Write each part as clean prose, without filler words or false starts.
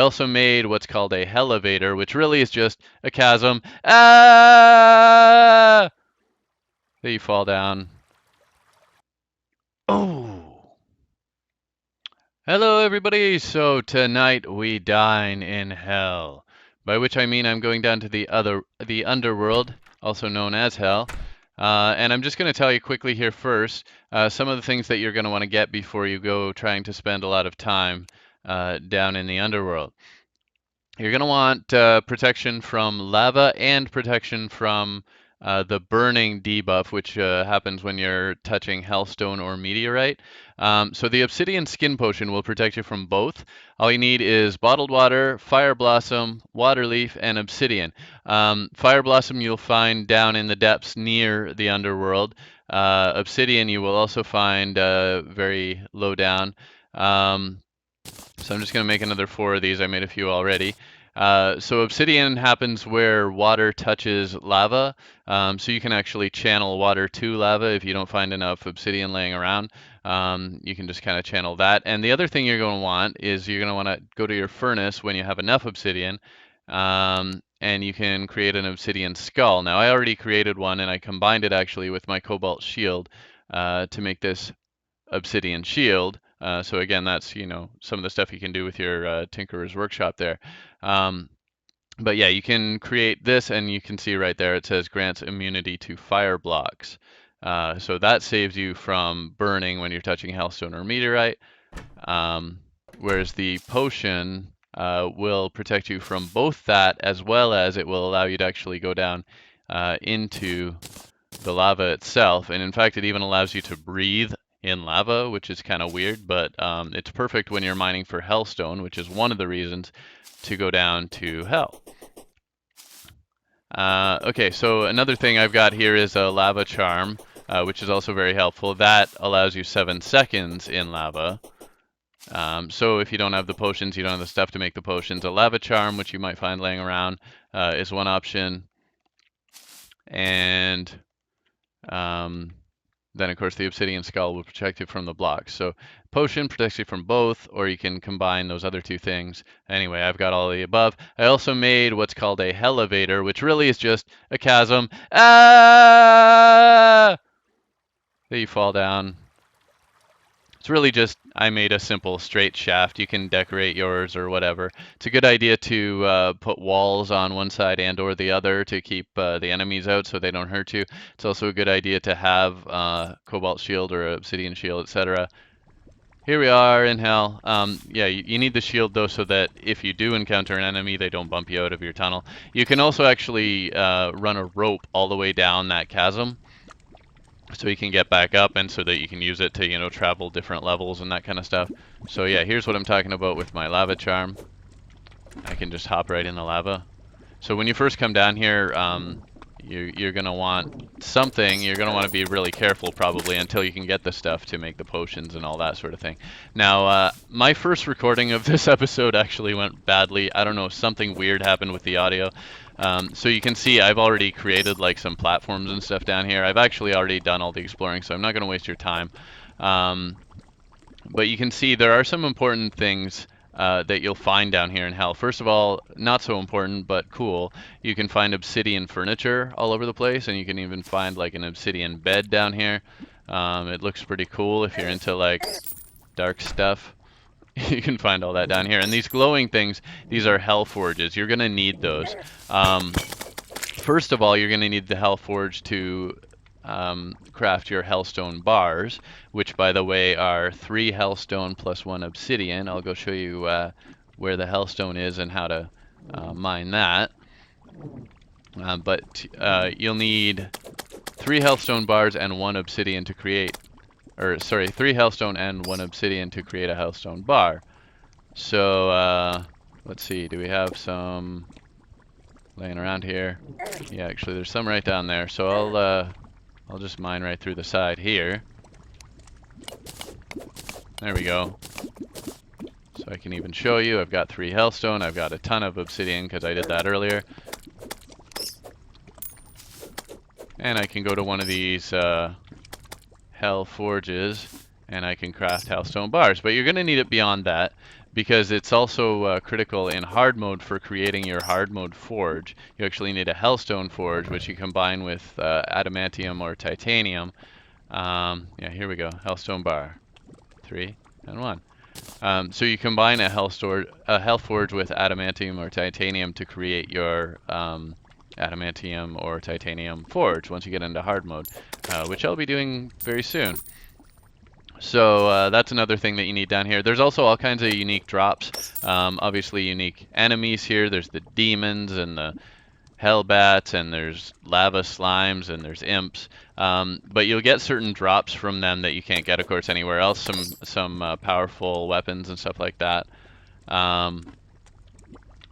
I also made what's called a Hellevator, which really is just a chasm. Ah! That you fall down. Oh! Hello, everybody. So tonight we dine in hell, by which I mean I'm going down to the underworld, also known as hell. And I'm just going to tell you quickly here first some of the things that you're going to want to get before you go trying to spend a lot of time down in the underworld. You're going to want protection from lava and protection from the burning debuff, which happens when you're touching Hellstone or meteorite. So the obsidian skin potion will protect you from both. All you need is bottled water, fire blossom, water leaf, and obsidian. Fire blossom you'll find down in the depths near the underworld. Obsidian you will also find very low down. So I'm just going to make another 4 of these. I made a few already. So obsidian happens where water touches lava. So you can actually channel water to lava if you don't find enough obsidian laying around. You can just kind of channel that. And the other thing you're going to want is you're going to want to go to your furnace when you have enough obsidian. And you can create an obsidian skull. Now I already created one and I combined it actually with my cobalt shield to make this obsidian shield. So again, that's some of the stuff you can do with your Tinkerer's Workshop there. But yeah, you can create this, and you can see right there it says grants immunity to fire blocks. So that saves you from burning when you're touching Hellstone or meteorite. Whereas the potion will protect you from both that, as well as it will allow you to actually go down into the lava itself. And in fact, it even allows you to breathe in lava, which is kind of weird, but it's perfect when you're mining for Hellstone, which is one of the reasons to go down to hell. Okay, so another thing I've got here is a lava charm, which is also very helpful. That allows you 7 seconds in lava. So if you don't have the potions, you don't have the stuff to make the potions, a lava charm, which you might find laying around, is one option. And then, of course, the obsidian skull will protect you from the blocks. So potion protects you from both, or you can combine those other two things. Anyway, I've got all of the above. I also made what's called a Hellevator, which really is just a chasm. Ah! That you fall down. It's really just, I made a simple straight shaft. You can decorate yours or whatever. It's a good idea to put walls on one side and or the other to keep the enemies out so they don't hurt you. It's also a good idea to have cobalt shield or obsidian shield, etc. Here we are in hell. Yeah, you need the shield though so that if you do encounter an enemy, they don't bump you out of your tunnel. You can also actually run a rope all the way down that chasm, so you can get back up and so that you can use it to, travel different levels and that kind of stuff. So yeah, here's what I'm talking about with my lava charm. I can just hop right in the lava. So when you first come down here, you're going to want something. You're going to want to be really careful probably until you can get the stuff to make the potions and all that sort of thing. Now, my first recording of this episode actually went badly. I don't know, something weird happened with the audio. So you can see I've already created like some platforms and stuff down here. I've actually already done all the exploring, so I'm not going to waste your time. But you can see there are some important things that you'll find down here in hell. First of all, not so important, but cool. You can find obsidian furniture all over the place, and you can even find like an obsidian bed down here. It looks pretty cool if you're into like dark stuff. You can find all that down here. And these glowing things, these are hell forges. You're going to need those. First of all, you're going to need the hell forge to craft your hellstone bars, which by the way are 3 hellstone plus 1 obsidian. I'll go show you where the hellstone is and how to mine that. But you'll need 3 hellstone bars and 1 obsidian to create, or sorry, 3 hellstone and 1 obsidian to create a hellstone bar. So let's see, do we have some laying around here? Yeah, actually there's some right down there. So I'll just mine right through the side here. There we go. So I can even show you, I've got 3 hellstone, I've got a ton of obsidian because I did that earlier. And I can go to one of these hell forges and I can craft hellstone bars. But you're going to need it beyond that because it's also critical in hard mode for creating your hard mode forge. You actually need a Hellstone forge, which you combine with adamantium or titanium. Yeah, here we go. Hellstone bar. 3 and 1. So you combine a hell forge with adamantium or titanium to create your adamantium or titanium forge once you get into hard mode, which I'll be doing very soon. So that's another thing that you need down here. There's also all kinds of unique drops. Obviously unique enemies here. There's the demons and the hellbats, and there's lava slimes, and there's imps. But you'll get certain drops from them that you can't get, of course, anywhere else. Some powerful weapons and stuff like that.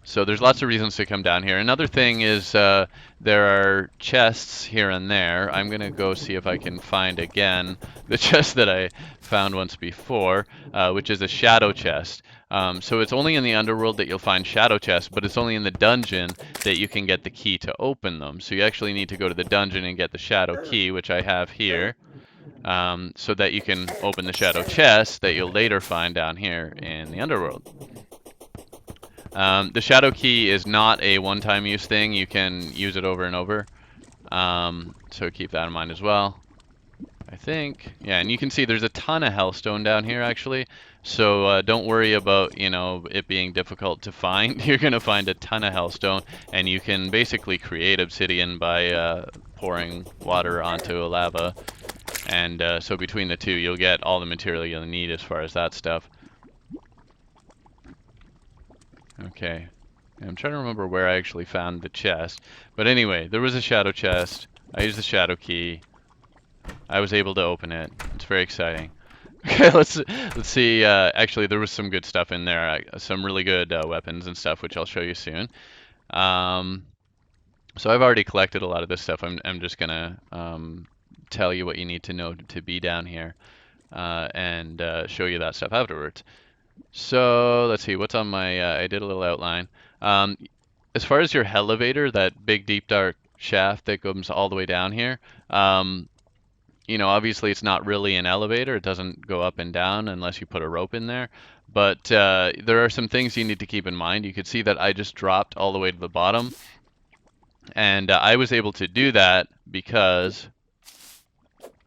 So there's lots of reasons to come down here. Another thing is there are chests here and there. I'm going to go see if I can find again the chest that I found once before, which is a shadow chest. So it's only in the underworld that you'll find shadow chests, but it's only in the dungeon that you can get the key to open them. So you actually need to go to the dungeon and get the shadow key, which I have here, so that you can open the shadow chest that you'll later find down here in the underworld. The shadow key is not a one-time use thing. You can use it over and over. So keep that in mind as well. I think, yeah, and you can see there's a ton of Hellstone down here actually. So don't worry about, you know, it being difficult to find. You're gonna find a ton of Hellstone, and you can basically create obsidian by pouring water onto a lava. And so between the two, you'll get all the material you'll need as far as that stuff. Okay. I'm trying to remember where I actually found the chest. But anyway, there was a shadow chest. I used the shadow key. I was able to open it. It's very exciting. Okay, let's see. Actually, there was some good stuff in there. Some really good weapons and stuff, which I'll show you soon. So I've already collected a lot of this stuff. I'm just gonna tell you what you need to know to be down here, and show you that stuff afterwards. So let's see, what's on my, I did a little outline. As far as your Hellevator, that big deep dark shaft that comes all the way down here, you know, obviously it's not really an elevator. It doesn't go up and down unless you put a rope in there. But there are some things you need to keep in mind. You could see that I just dropped all the way to the bottom. And I was able to do that because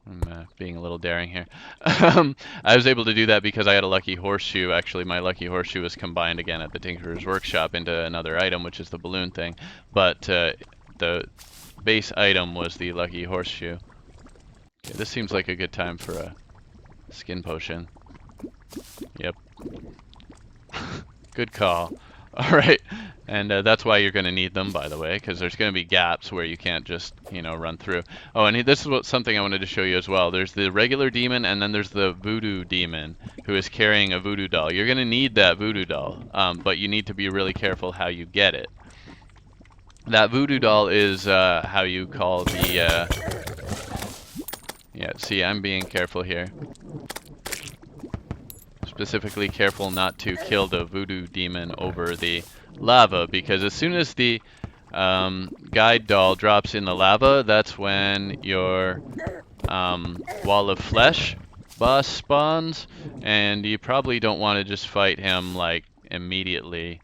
I'm being a little daring here. I was able to do that because I had a lucky horseshoe. Actually, my lucky horseshoe was combined again at the Tinkerer's Workshop into another item, which is the balloon thing. But the base item was the lucky horseshoe. Okay, this seems like a good time for a skin potion. Yep. Good call. All right, and that's why you're going to need them, by the way, because there's going to be gaps where you can't just, you know, run through. Oh, and this is something I wanted to show you as well. There's the regular demon, and then there's the voodoo demon, who is carrying a voodoo doll. You're going to need that voodoo doll, but you need to be really careful how you get it. That voodoo doll is how you call the... Yeah, see, I'm being careful here. Specifically careful not to kill the voodoo demon over the lava, because as soon as the guide doll drops in the lava, that's when your wall of flesh boss spawns, and you probably don't want to just fight him like immediately.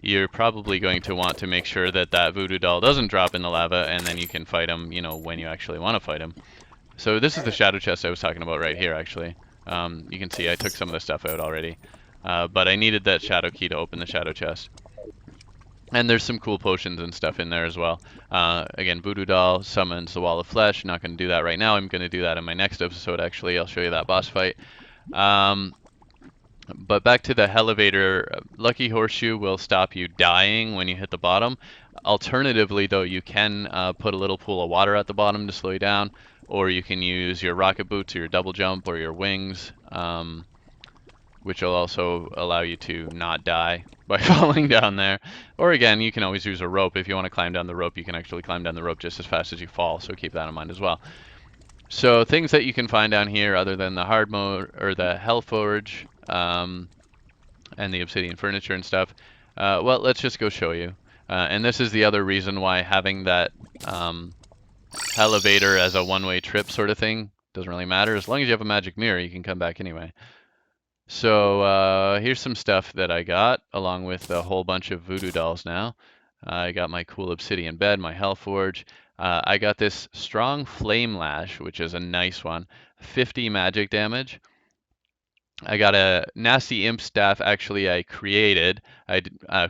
You're probably going to want to make sure that that voodoo doll doesn't drop in the lava, and then you can fight him, you know, when you actually want to fight him. So this is the shadow chest I was talking about right here, actually. You can see I took some of the stuff out already, but I needed that shadow key to open the shadow chest. And there's some cool potions and stuff in there as well. Again, Voodoo Doll summons the Wall of Flesh. Not going to do that right now. I'm going to do that in my next episode, actually. I'll show you that boss fight. But back to the Hellevator, Lucky Horseshoe will stop you dying when you hit the bottom. Alternatively, though, you can put a little pool of water at the bottom to slow you down, or you can use your rocket boots or your double jump or your wings, which will also allow you to not die by falling down there. Or again, you can always use a rope. If you want to climb down the rope, you can actually climb down the rope just as fast as you fall, so keep that in mind as well. So things that you can find down here other than the hard mode or the Hell Forge, and the obsidian furniture and stuff. Well, let's just go show you. And this is the other reason why having that Hellevator as a one-way trip sort of thing doesn't really matter. As long as you have a magic mirror, you can come back anyway. So here's some stuff that I got, along with a whole bunch of voodoo dolls now. I got my cool obsidian bed, my hellforge. I got this strong flame lash, which is a nice one, 50 magic damage. I got a nasty imp staff. Actually, I created.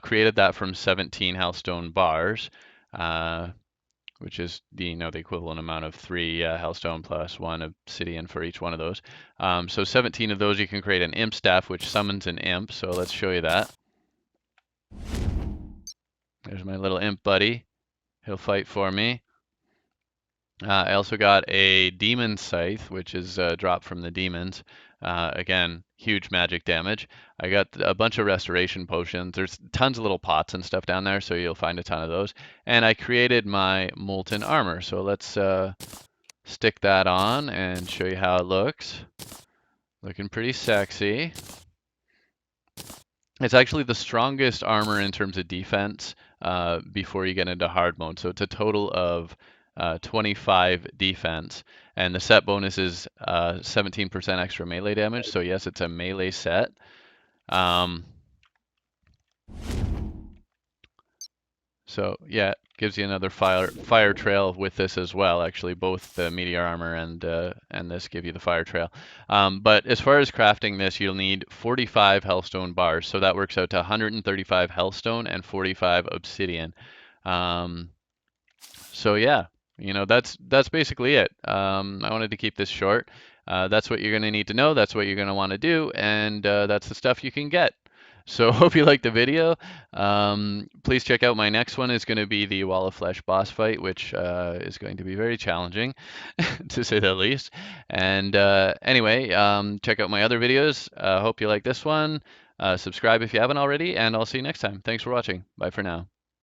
Created that from 17 Hellstone bars, uh, which is the equivalent amount of 3 Hellstone plus 1 obsidian for each one of those. So 17 of those, you can create an imp staff, which summons an imp. So let's show you that. There's my little imp buddy. He'll fight for me. I also got a demon scythe, which is dropped from the demons. Again, huge magic damage. I got a bunch of restoration potions. There's tons of little pots and stuff down there, so you'll find a ton of those. And I created my molten armor. So let's stick that on and show you how it looks. Looking pretty sexy. It's actually the strongest armor in terms of defense before you get into hard mode. So it's a total of 25 defense, and the set bonus is 17% extra melee damage. So yes, it's a melee set. Um, So yeah, gives you another fire trail with this as well. Actually, both the meteor armor and this give you the fire trail. But as far as crafting this, you'll need 45 hellstone bars. So that works out to 135 hellstone and 45 obsidian. So yeah, that's basically it. I wanted to keep this short. That's what you're going to need to know. That's what you're going to want to do, and that's the stuff you can get. So hope you liked the video. Please check out my next one. Is going to be the Wall of Flesh boss fight, which is going to be very challenging, to say the least. And anyway, check out my other videos. Hope you like this one. Subscribe if you haven't already, and I'll see you next time. Thanks for watching. Bye for now.